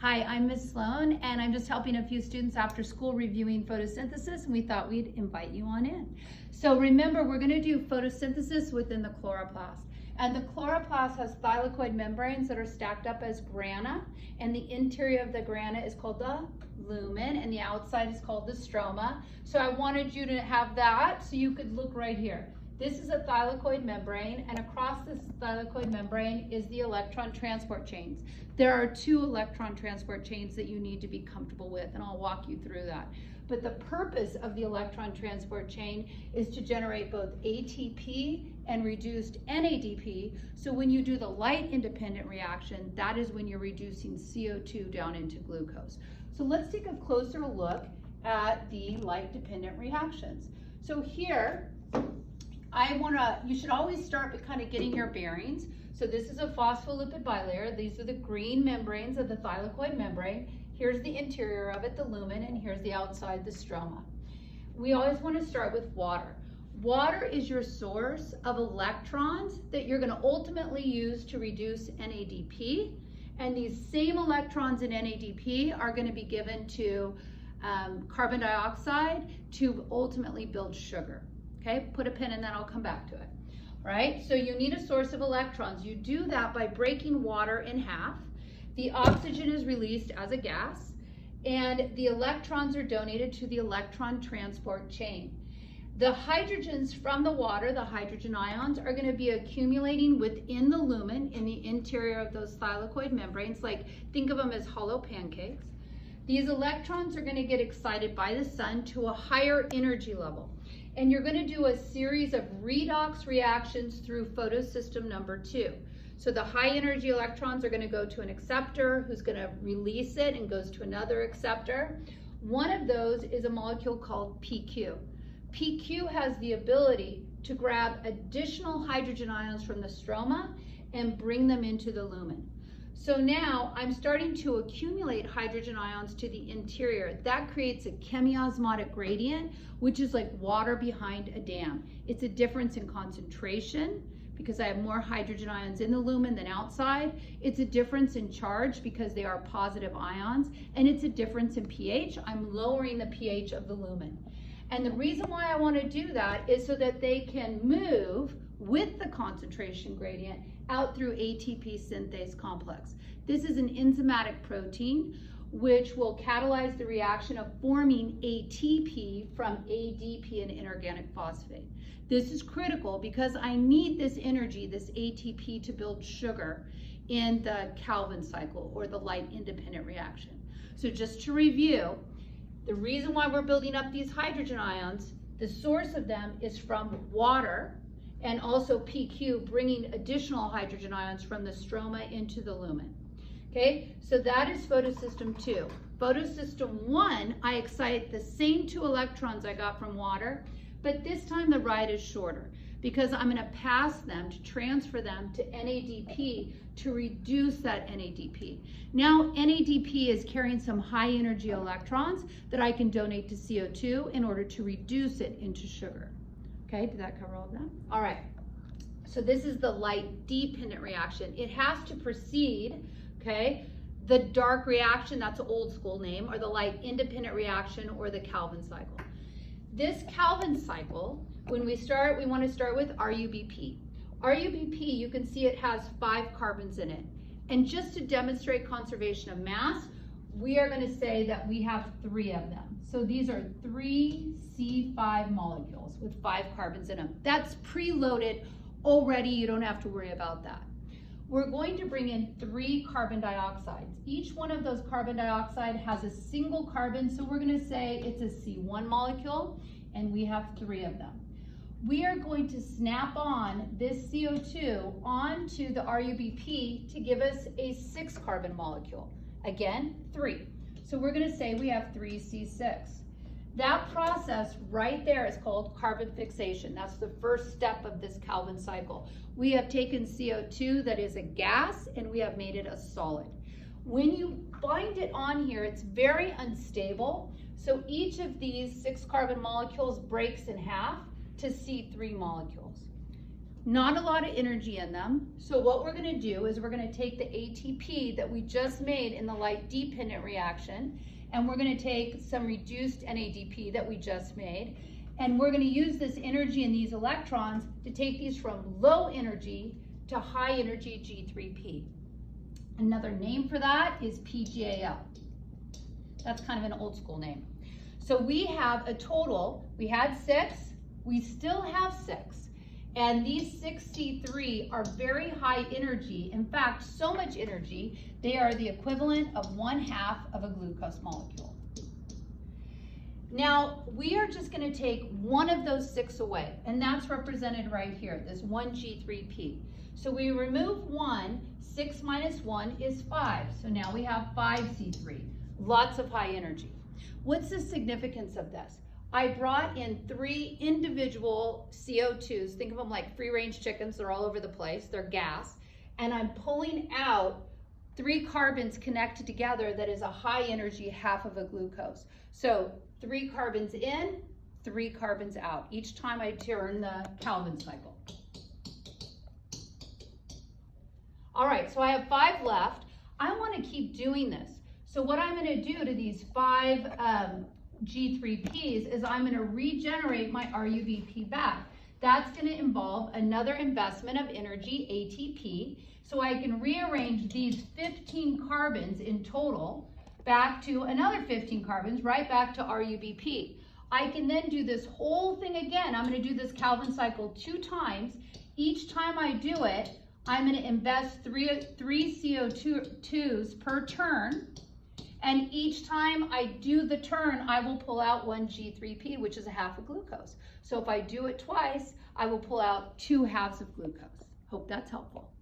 Hi, I'm Miss Sloan, and I'm just helping a few students after school reviewing photosynthesis, and we thought we'd invite you on in. So remember, we're going to do photosynthesis within the chloroplast. And the chloroplast has thylakoid membranes that are stacked up as grana, and the interior of the grana is called the lumen, and the outside is called the stroma. So I wanted you to have that so you could look right here. This is a thylakoid membrane, and across this thylakoid membrane is the electron transport chains. There are 2 electron transport chains that you need to be comfortable with, and I'll walk you through that. But the purpose of the electron transport chain is to generate both ATP and reduced NADP. So when you do the light independent reaction, that is when you're reducing CO2 down into glucose. So let's take a closer look at the light dependent reactions. So here, you should always start with kind of getting your bearings. So this is a phospholipid bilayer. These are the green membranes of the thylakoid membrane. Here's the interior of it, the lumen, and here's the outside, the stroma. We always want to start with water. Water is your source of electrons that you're going to ultimately use to reduce NADP. And these same electrons in NADP are going to be given to carbon dioxide to ultimately build sugar. Okay, put a pin in that, I'll come back to it. All right, so you need a source of electrons. You do that by breaking water in half. The oxygen is released as a gas, and the electrons are donated to the electron transport chain. The hydrogens from the water, the hydrogen ions, are going to be accumulating within the lumen in the interior of those thylakoid membranes, like think of them as hollow pancakes. These electrons are going to get excited by the sun to a higher energy level. And you're going to do a series of redox reactions through photosystem number 2. So the high energy electrons are going to go to an acceptor who's going to release it and goes to another acceptor. One of those is a molecule called PQ. PQ has the ability to grab additional hydrogen ions from the stroma and bring them into the lumen. So now I'm starting to accumulate hydrogen ions to the interior. That creates a chemiosmotic gradient, which is like water behind a dam. It's a difference in concentration because I have more hydrogen ions in the lumen than outside. It's a difference in charge because they are positive ions, and it's a difference in pH. I'm lowering the pH of the lumen. And the reason why I want to do that is so that they can move with the concentration gradient out through ATP synthase complex. This is an enzymatic protein which will catalyze the reaction of forming ATP from ADP, an inorganic phosphate. This is critical because I need this energy, this ATP, to build sugar in the Calvin cycle, or the light independent reaction. So just to review, the reason why we're building up these hydrogen ions, the source of them is from water, and also PQ bringing additional hydrogen ions from the stroma into the lumen. Okay, so that is photosystem 2. Photosystem 1, I excite the same 2 electrons I got from water, but this time the ride is shorter because I'm going to pass them to transfer them to NADP to reduce that NADP. Now NADP is carrying some high energy electrons that I can donate to CO2 in order to reduce it into sugar. Okay, did that cover all of that? All right, so this is the light dependent reaction. It has to precede, okay, the dark reaction, that's an old school name, or the light independent reaction, or the Calvin cycle. This Calvin cycle, when we start, we want to start with RUBP. RUBP, you can see it has 5 carbons in it. And just to demonstrate conservation of mass, we are going to say that we have 3 of them. So these are 3 C5 molecules with 5 carbons in them. That's preloaded already. You don't have to worry about that. We're going to bring in 3 carbon dioxides. Each one of those carbon dioxide has a single carbon, so we're going to say it's a C1 molecule, and we have 3 of them. We are going to snap on this CO2 onto the RUBP to give us a 6 carbon molecule. Again, 3. So we're going to say we have 3C6. That process right there is called carbon fixation. That's the first step of this Calvin cycle. We have taken CO2 that is a gas and we have made it a solid. When you bind it on here, it's very unstable. So each of these 6 carbon molecules breaks in half to C3 molecules. not a lot of energy in them. So what we're gonna do is we're gonna take the ATP that we just made in the light-dependent reaction, and we're gonna take some reduced NADP that we just made, and we're gonna use this energy and these electrons to take these from low energy to high energy G3P. Another name for that is PGAL. That's kind of an old school name. So we have a total, we had 6, we still have 6. And these 63 are very high energy. In fact, so much energy, they are the equivalent of 1/2 of a glucose molecule. Now, we are just gonna take one of those 6 away, and that's represented right here, this 1G3P. So we remove 1, 6 minus 1 is 5. So now we have 5C3, lots of high energy. What's the significance of this? I brought in 3 individual CO2s, think of them like free-range chickens, they're all over the place, they're gas, and I'm pulling out 3 carbons connected together that is a high energy 1/2 of a glucose. So 3 carbons in, 3 carbons out, each time I turn the Calvin cycle. All right, so I have 5 left. I want to keep doing this. So what I'm going to do to these 5 G3Ps is I'm going to regenerate my RUBP back. That's going to involve another investment of energy, ATP, so I can rearrange these 15 carbons in total back to another 15 carbons, right back to RUBP. I can then do this whole thing again. I'm going to do this Calvin cycle 2 times. Each time I do it, I'm going to invest 3 CO2s per turn. And each time I do the turn, I will pull out 1 G3P, which is 1/2 of glucose. So if I do it twice, I will pull out 2 halves of glucose. Hope that's helpful.